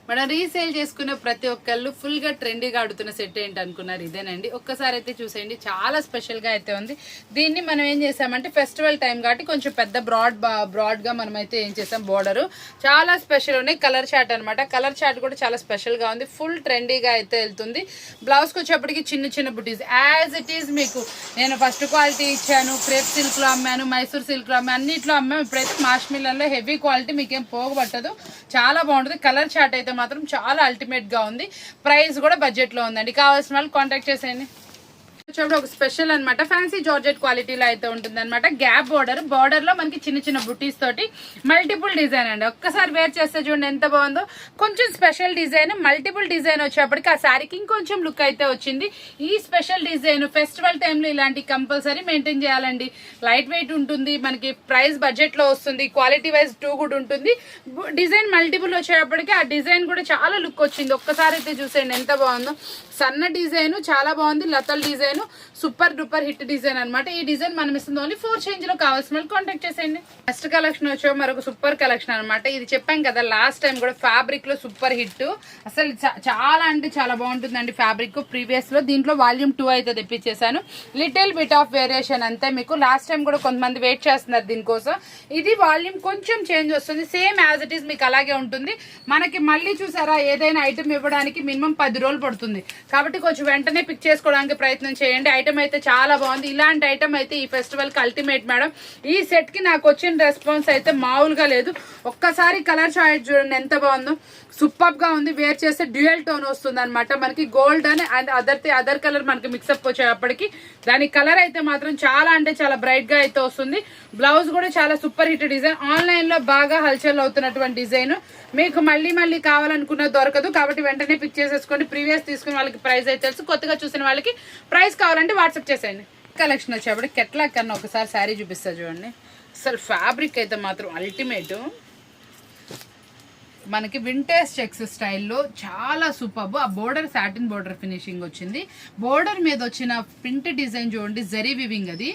మనం రీసేల్ చేసుకునే ప్రతి ఒక్కళ్ళు ఫుల్ గా ట్రెండీగా ఆడుతున్న సెట్ ఏంటి అనుకున్నారు, ఇదేనండి. ఒక్కసారి అయితే చూసేయండి, చాలా స్పెషల్ గా అయితే ఉంది. దీన్ని మనం ఏం చేసామంటే ఫెస్టివల్ టైం కాబట్టి కొంచెం పెద్ద బ్రాడ్ గా మనం అయితే ఏం చేసాం, బోర్డర్ చాలా స్పెషల్ ఉన్నాయి. కలర్ చార్ట్ అనమాట, కలర్ చార్ట్ కూడా చాలా స్పెషల్ గా ఉంది. ఫుల్ ట్రెండీగా అయితే వెళ్తుంది. బ్లౌజ్ కి వచ్చేప్పటికి చిన్న చిన్న బుటీస్ యాజ్ ఇట్ ఈస్. మీకు నేను ఫస్ట్ క్వాలిటీ ఇచ్చాను, క్రేప్ సిల్క్ లో అమ్మాను, మైసూర్ సిల్క్ లో అమ్మాను, అన్నిట్లో అమ్మాము. ఇప్పుడైతే మాష్ మిల్లన్లో హెవీ క్వాలిటీ, మీకేం పోగబట్టదు, చాలా బాగుంటుంది. కలర్ చార్ట్ అయితే మాత్రం చాలా అల్టిమేట్ గా ఉంది. ప్రైస్ కూడా బడ్జెట్ లో ఉందండి. కావాల్సిన వాళ్ళు కాంటాక్ట్ చేసేయండి. చూడండి, ఒక స్పెషల్ అనమాట, ఫ్యాన్సీ జార్జెట్ క్వాలిటీలో అయితే ఉంటుంది అనమాట. గ్యాప్ బోర్డర్ లో మనకి చిన్న చిన్న బుటీస్ తోటి మల్టిపుల్ డిజైన్ అండి. ఒక్కసారి వేర్ చేస్తే చూడండి ఎంత బాగుందో. కొంచెం స్పెషల్ డిజైన్, మల్టిపుల్ డిజైన్ వచ్చేప్పటికి ఆ శారీకి ఇంకొంచెం లుక్ అయితే వచ్చింది. ఈ స్పెషల్ డిజైన్ ఫెస్టివల్ టైంలో ఇలాంటి కంపల్సరీ మెయింటైన్ చేయాలండి. లైట్ వెయిట్ ఉంటుంది, మనకి ప్రైస్ బడ్జెట్ లో వస్తుంది, క్వాలిటీ వైజ్ టూ గుడ్ ఉంటుంది. డిజైన్ మల్టిపుల్ వచ్చేటప్పటికి ఆ డిజైన్ కూడా చాలా లుక్ వచ్చింది. ఒక్కసారి అయితే చూసేయండి ఎంత బాగుందో. సన్న డిజైన్ చాలా బాగుంది, లతల్ design super duper hit design అనమాట. ఈ డిజైన్ మనం ఇస్తుంది ఓన్లీ 4 చేంజ్ లో. కావాల్సిన వాళ్ళు కాంటాక్ట్ చేసేయండి. ఫస్ట్ కలెక్షన్ వచ్చే మరొక సూపర్ కలెక్షన్ అనమాట. ఇది చెప్పాం కదా లాస్ట్ టైం కూడా, ఫ్యాబ్రిక్ లో సూపర్ హిట్. అసలు చాలా అంటే చాలా బాగుంటుందండి ఫ్యాబ్రిక్. ప్రీవియస్ లో దీంట్లో వాల్యూమ్ 2 అయితే తెప్పించేసాను. లిటిల్ బిట్ ఆఫ్ వేరియేషన్ అంతే. మీకు లాస్ట్ టైం కూడా కొంతమంది వెయిట్ చేస్తున్నారు దీనికోసం. ఇది వాల్యూమ్ కొంచెం చేంజ్ వస్తుంది, సేమ్ యాజ్ ఇట్ ఈస్ మీకు అలాగే ఉంటుంది. మనకి మళ్ళీ చూసారా, ఏదైనా ఐటమ్ ఇవ్వడానికి మినిమం 10 రోజులు పడుతుంది. కాబట్టి కొంచెం వెంటనే పిక్ చేసుకోవడానికి ప్రయత్నం చేయండి. ఐటమ్ అయితే చాలా బాగుంది. ఇలాంటి ఐటమ్ అయితే ఈ ఫెస్టివల్ కి అల్టిమేట్ మేడం. ఈ సెట్ కి నాకు వచ్చిన రెస్పాన్స్ అయితే మామూలుగా లేదు. ఒక్కసారి కలర్ చాయిస్ చూడండి ఎంత బాగుందో. సూపర్ గా ఉంది. వేర్ చేస్తే డ్యూయల్ టోన్ వస్తుంది అనమాట. మనకి గోల్డ్ అండ్ అదర్ కలర్ మనకి మిక్సప్ వచ్చేటప్పటికి దాని కలర్ అయితే మాత్రం చాలా అంటే చాలా బ్రైట్ గా అయితే వస్తుంది. బ్లౌజ్ కూడా చాలా సూపర్ హిట్ డిజైన్. ఆన్లైన్ లో బాగా హల్చల్ అవుతున్నటువంటి డిజైన్. మీకు మళ్ళీ కావాలనుకున్న దొరకదు, కాబట్టి వెంటనే పిక్ చేసేసుకోండి. ప్రీవియస్ తీసుకున్న వాళ్ళకి ప్రైస్ అయితే తెలుసు, కొత్తగా చూసిన వాళ్ళకి ప్రైస్ కావాలంటే వాట్సాప్ చేసేయండి. కలెక్షన్ వచ్చేప్పటికి కెట్లా కన్నా ఒకసారి శారీ చూపిస్తా చూడండి. అసలు ఫ్యాబ్రిక్ అయితే మాత్రం అల్టిమేట్. మనకి వింటేజ్ చెక్స్ స్టైల్లో చాలా సూపర్. ఆ బోర్డర్ సాటిన్ బోర్డర్ ఫినిషింగ్ వచ్చింది. బోర్డర్ మీద వచ్చిన ప్రింట్ డిజైన్ చూడండి, జరీ వివింగ్. అది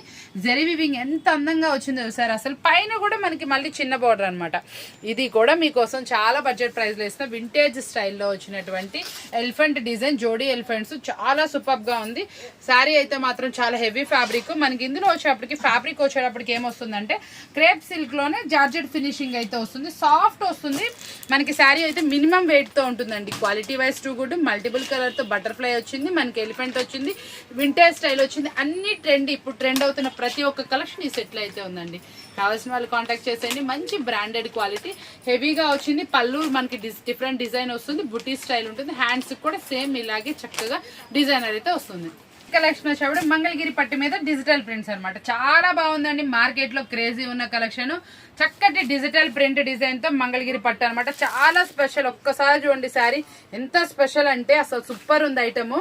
జరీ వివింగ్ ఎంత అందంగా వచ్చిందో చూసారు. అసలు పైన కూడా మనకి మళ్ళీ చిన్న బోర్డర్ అనమాట. ఇది కూడా మీకోసం చాలా బడ్జెట్ ప్రైస్ లో ఇస్తున్న వింటేజ్ స్టైల్లో వచ్చినటువంటి ఎలిఫెంట్ డిజైన్, జోడీ ఎలిఫెంట్స్ చాలా సూపర్ గా ఉంది. శారీ అయితే మాత్రం చాలా హెవీ ఫ్యాబ్రిక్. మనకి ఇందులో వచ్చేటప్పటికి ఫ్యాబ్రిక్ వచ్చేటప్పటికి ఏమొస్తుందంటే క్రేప్ సిల్క్ లోనే జార్జెట్ ఫినిషింగ్ అయితే వస్తుంది. సాఫ్ట్ వస్తుంది. మనకి శారీ అయితే మినిమం వెయిట్ తో ఉంటుందండి. Quality wise too good. Multiple colour తో బటర్ఫ్లై వచ్చింది, మనకి ఎలిఫెంట్ వచ్చింది, వింటేజ్ స్టైల్ వచ్చింది. అన్ని ట్రెండ్, ఇప్పుడు ట్రెండ్ అవుతున్న ప్రతి ఒక్క కలెక్షన్ ఈ సెట్ లో అయితే ఉందండి. కావాల్సిన వాళ్ళు కాంటాక్ట్ చేసేయండి. మంచి బ్రాండెడ్ క్వాలిటీ, హెవీగా వచ్చింది. పళ్ళు మనకి డిఫరెంట్ డిజైన్ వస్తుంది, బుటీ స్టైల్ ఉంటుంది. హ్యాండ్స్ కూడా సేమ్ ఇలాగే చక్కగా డిజైనర్ అయితే వస్తుంది. కలెక్షన్ వచ్చేప్పుడు మంగళగిరి పట్టు మీద డిజిటల్ ప్రింట్స్ అనమాట. చాలా బాగుందండి. మార్కెట్ లో క్రేజీ ఉన్న కలెక్షన్. చక్కటి డిజిటల్ ప్రింట్ డిజైన్ తో మంగళగిరి పట్టు అనమాట. చాలా స్పెషల్. ఒక్కసారి చూడండి శారీ ఎంత స్పెషల్ అంటే అసలు సూపర్ ఉంది ఐటమ్.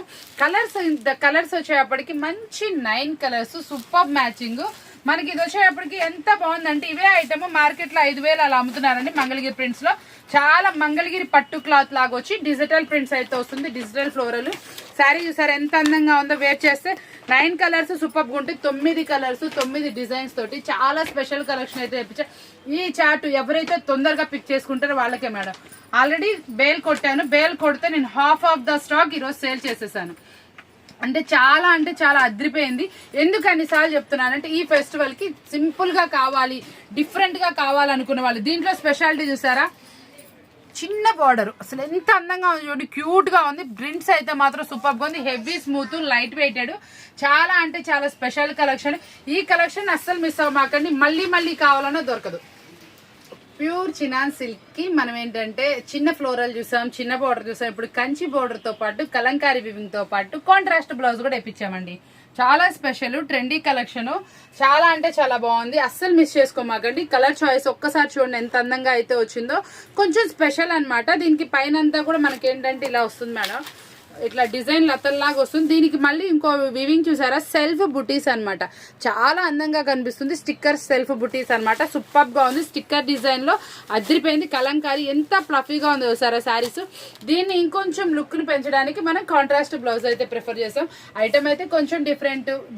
కలర్స్ వచ్చేటప్పటికి మంచి 9 కలర్స్, సూపర్ మ్యాచింగ్. మనకి ఇది వచ్చేటప్పటికి ఎంత బాగుందంటే ఇవే ఐటమ్ మార్కెట్ లో 5,000 అలా అమ్ముతున్నారండి. మంగళగిరి ప్రింట్స్ లో చాలా మంగళగిరి పట్టు క్లాత్ లాగా వచ్చి డిజిటల్ ప్రింట్స్ అయితే వస్తుంది. డిజిటల్ ఫ్లోరల్ శారీ చూసారు ఎంత అందంగా ఉందో. వేర్ చేస్తే 9 కలర్స్ సూపర్ గా ఉంటాయి. 9 కలర్స్ 9 డిజైన్స్ తోటి చాలా స్పెషల్ కలెక్షన్ అయితే తెప్పించారు. ఈ చార్ట్ ఎవరైతే తొందరగా పిక్ చేసుకుంటారో వాళ్ళకే మేడం. ఆల్రెడీ బేల్ కొట్టాను. బేల్ కొడితే నేను హాఫ్ ఆఫ్ ద స్టాక్ ఈరోజు సేల్ చేసేసాను. అంటే చాలా అద్రిపోయింది. ఎందుకు అన్నిసార్లు చెప్తున్నానంటే ఈ ఫెస్టివల్ కి సింపుల్ గా కావాలి, డిఫరెంట్ గా కావాలనుకున్న వాళ్ళు. దీంట్లో స్పెషాలిటీ చూసారా, చిన్న బార్డర్. అసలు ఎంత అందంగా ఉంది చూడండి, క్యూట్ గా ఉంది. ప్రింట్స్ అయితే మాత్రం సూపర్ గా ఉంది. Heavy smooth, light weighted. చాలా అంటే చాలా స్పెషల్ కలెక్షన్. ఈ కలెక్షన్ అస్సలు మిస్ అవ్వమాకండి. మళ్ళీ కావాలన్నా దొరకదు. ప్యూర్ చినాన్ సిల్క్ కి మనం ఏంటంటే చిన్న ఫ్లోరల్ చూసాం, చిన్న బోర్డర్ చూసాం. ఇప్పుడు కంచి బోర్డర్ తో పాటు కలంకారీ వివింగ్ తో పాటు కాంట్రాస్ట్ బ్లౌజ్ కూడా ఇప్పించామండి. చాలా స్పెషల్ ట్రెండీ కలెక్షన్. చాలా అంటే చాలా బాగుంది. అస్సలు మిస్ చేసుకోమాకండి. కలర్ చాయిస్ ఒక్కసారి చూడండి ఎంత అందంగా అయితే వచ్చిందో. కొంచెం స్పెషల్ అనమాట. దీనికి పైన అంతా కూడా మనకి ఏంటంటే ఇలా వస్తుంది మేడం. ఇట్లా డిజైన్ లతల్లాగా వస్తుంది. దీనికి మళ్ళీ ఇంకో వివింగ్ చూసారా, సెల్ఫ్ బుటీస్ అనమాట. చాలా అందంగా కనిపిస్తుంది. స్టిక్కర్ సెల్ఫ్ బుటీస్ అనమాట. సూపర్ గా ఉంది. స్టిక్కర్ డిజైన్ లో అదిరిపోయింది. కలంకారీ ఎంత ఫ్లఫీగా ఉంది చూసారా శారీస్. దీన్ని ఇంకొంచెం లుక్ ని పెంచడానికి మనం కాంట్రాస్ట్ బ్లౌజ్ అయితే ప్రిఫర్ చేసాం. ఐటమ్ అయితే కొంచెం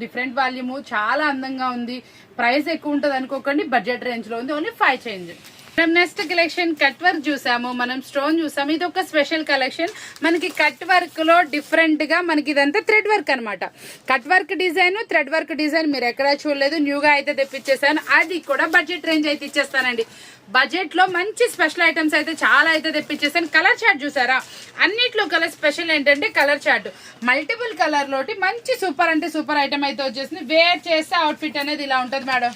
డిఫరెంట్ వాల్యూమ్. చాలా అందంగా ఉంది. ప్రైస్ ఎక్కువ ఉంటుంది అనుకోకండి. బడ్జెట్ రేంజ్ లో ఉంది. Only 5 change. మనం నెక్స్ట్ కలెక్షన్ కట్ వర్క్ చూసాము, మనం స్టోన్ చూసాము. ఇది ఒక స్పెషల్ కలెక్షన్. మనకి కట్ వర్క్ లో డిఫరెంట్ గా మనకి ఇదంతా థ్రెడ్ వర్క్ అనమాట. Cut work design, thread work design మీరు ఎక్కడా చూడలేదు. న్యూగా అయితే తెప్పించేసాను. అది కూడా బడ్జెట్ రేంజ్ అయితే ఇచ్చేస్తానండి. బడ్జెట్ లో మంచి స్పెషల్ ఐటమ్స్ అయితే చాలా అయితే తెప్పించేసాను. కలర్ చార్ట్ చూసారా, అన్నిట్లో కలర్ స్పెషల్ ఏంటంటే కలర్ చార్ట్ మల్టిపుల్ కలర్ లోటి మంచి సూపర్ అంటే సూపర్ ఐటమ్ అయితే వచ్చేసింది. వేర్ చేస్తే అవుట్ ఫిట్ అనేది ఇలా ఉంటుంది మేడం.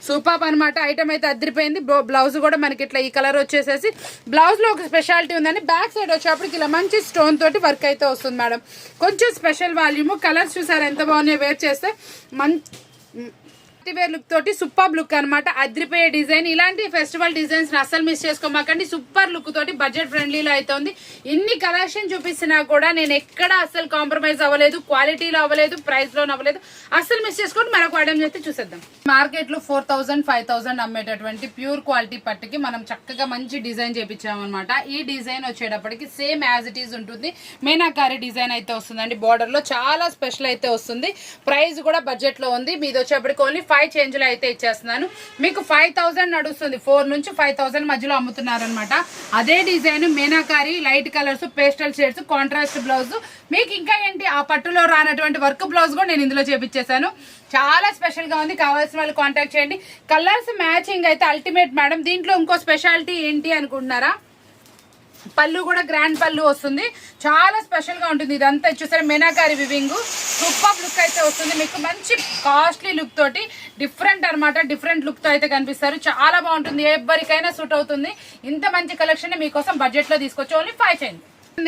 సూపర్ అనమాట. ఐటమ్ అయితే అదిరిపోయింది. బ్లౌజ్ కూడా మనకి ఇట్లా ఈ కలర్ వచ్చేసేసి బ్లౌజ్ లో ఒక స్పెషాలిటీ ఉందని బ్యాక్ సైడ్ వచ్చేప్పటికి ఇలా మంచి స్టోన్ తోటి వర్క్ అయితే వస్తుంది మేడం. కొంచెం స్పెషల్ వాల్యూమ్. కలర్స్ చూసారు ఎంత బాగున్నాయి. వేర్ చేస్తే వేర్ లుక్ తోటి సూపర్ లుక్ అనమాట. అద్రిపోయే డిజైన్. ఇలాంటి ఫెస్టివల్ డిజైన్స్ అసలు మిస్ చేసుకోమాకండి. సూపర్ లుక్ తోటి బడ్జెట్ ఫ్రెండ్లీలో అయితే ఉంది. ఇన్ని కలెక్షన్ చూపిస్తున్నా కూడా నేను ఎక్కడ అసలు కాంప్రమైజ్ అవ్వలేదు. క్వాలిటీలో అవ్వలేదు, ప్రైస్ లో అవ్వలేదు. అసలు మిస్ చేసుకోండి. మరొక ఐటమ్ చేస్తే చూసేద్దాం. మార్కెట్ లో 4000, 5000 అమ్మేటటువంటి ప్యూర్ క్వాలిటీ పట్టుకి మనం చక్కగా మంచి డిజైన్ చేపించామన్నమాట. ఈ డిజైన్ వచ్చేటప్పటికి సేమ్ యాజ్ ఇట్ ఈజ్ ఉంటుంది. మీనాకారి డిజైన్ అయితే వస్తుందండి. బార్డర్ లో చాలా స్పెషల్ అయితే వస్తుంది. ప్రైస్ కూడా బడ్జెట్ లో ఉంది. మీది వచ్చేప్పటికి ఓన్లీ 5 చేంజ్ లో అయితే ఇచ్చేస్తున్నాను. మీకు 5000 నడుస్తుంది. 4 నుంచి 5000 మధ్యలో అమ్ముతున్నారు అనమాట. అదే design meenakari light colours, pastel shades, contrast blouse. మీకు ఇంకా ఏంటి ఆ పట్టులో రానటువంటి వర్క్ బ్లౌజ్ కూడా నేను ఇందులో చేపించేసాను. చాలా స్పెషల్ గా ఉంది. కావాల్సిన వాళ్ళు కాంటాక్ట్ చేయండి. కలర్స్ మ్యాచింగ్ అయితే అల్టిమేట్ మేడం. దీంట్లో ఇంకో స్పెషాలిటీ ఏంటి అనుకుంటున్నారా, పళ్ళు కూడా గ్రాండ్ పళ్ళు వస్తుంది. చాలా స్పెషల్ గా ఉంటుంది. ఇదంతా చూసారా మీనాకారి వివింగ్. సూపర్ లుక్ అయితే వస్తుంది. మీకు మంచి కాస్ట్లీ లుక్ తోటి డిఫరెంట్ అనమాట. డిఫరెంట్ లుక్ తో అయితే కనిపిస్తారు. చాలా బాగుంటుంది. ఎవరికైనా సూట్ అవుతుంది. ఇంత మంచి కలెక్షన్ మీకోసం బడ్జెట్ లో తీసుకొచ్చి ఓన్లీ 5 చేయండి.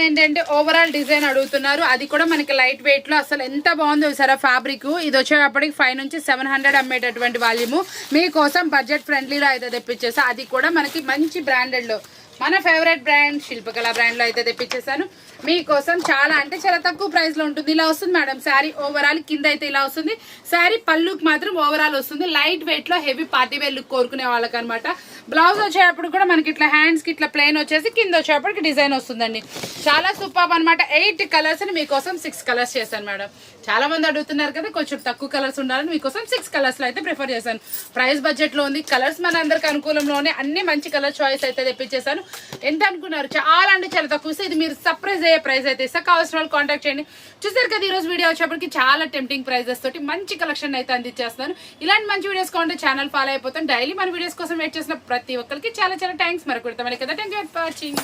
ఏంటంటే ఓవరాల్ డిజైన్ అడుగుతున్నారు. అది కూడా మనకి లైట్ వెయిట్ లో అసలు ఎంత బాగుందో చూసారా ఫ్యాబ్రిక్. ఇది వచ్చేటప్పటికి 5 నుంచి 700 అమ్మేటటువంటి వాల్యూమ్ మీకోసం బడ్జెట్ ఫ్రెండ్లీలో అయితే తెప్పించేసా. అది కూడా మనకి మంచి బ్రాండెడ్ లో మన ఫేవరెట్ బ్రాండ్ శిల్పకళ బ్రాండ్ లో అయితే తెప్పించేసాను మీకోసం. చాలా అంటే చాలా తక్కువ ప్రైస్ లో ఉంటుంది. ఇలా వస్తుంది మేడం శారీ. ఓవరాల్ కింద అయితే ఇలా వస్తుంది. శారీ పళ్ళుకి మాత్రం ఓవరాల్ వస్తుంది. లైట్ వెయిట్ లో హెవీ పార్టీ వేర్ లుక్ కోరుకునే వాళ్ళకి అనమాట. బ్లౌజ్ వచ్చేటప్పుడు కూడా మనకి ఇట్లా హ్యాండ్స్ కి ఇట్లా ప్లెయిన్ వచ్చేసి కింద వచ్చేటప్పటికి డిజైన్ వస్తుందండి. చాలా సూపర్ అనమాట. 8 కలర్స్ ని మీకోసం 6 కలర్స్ చేశాను మేడం. చాలా మంది అడుగుతున్నారు కదా కొంచెం తక్కువ కలర్స్ ఉండాలని మీకోసం 6 కలర్స్ లో అయితే ప్రిఫర్ చేశాను. ప్రైస్ బడ్జెట్ లో ఉంది. కలర్స్ మన అందరికి అనుకూలంలోనే అన్ని మంచి కలర్ చాయిస్ అయితే తెప్పించేసాను. ఎంత అనుకున్నారు, చాలా అంటే చాలా తక్కువ. ఇది మీరు సర్ప్రైజ్ అయ్యే ప్రైస్ అయితే ఇస్తా. కావాల్సిన వాళ్ళు కాంటాక్ట్ చేయండి. చూసారు కదా ఈ రోజు వీడియో వచ్చేప్పటికి చాలా టెంప్టింగ్ ప్రైజెస్ తోటి మంచి కలెక్షన్ అయితే అందించేస్తాను. ఇలాంటి మంచి వీడియోస్ కావాలంటే ఛానల్ ఫాలో అయిపోతాను. డైలీ మన వీడియోస్ కోసం వెయిట్ చేసిన ప్రతి ఒక్కరికి చాలా చాలా థ్యాంక్స్. మరి కుడతామని కదా. Thank you for watching.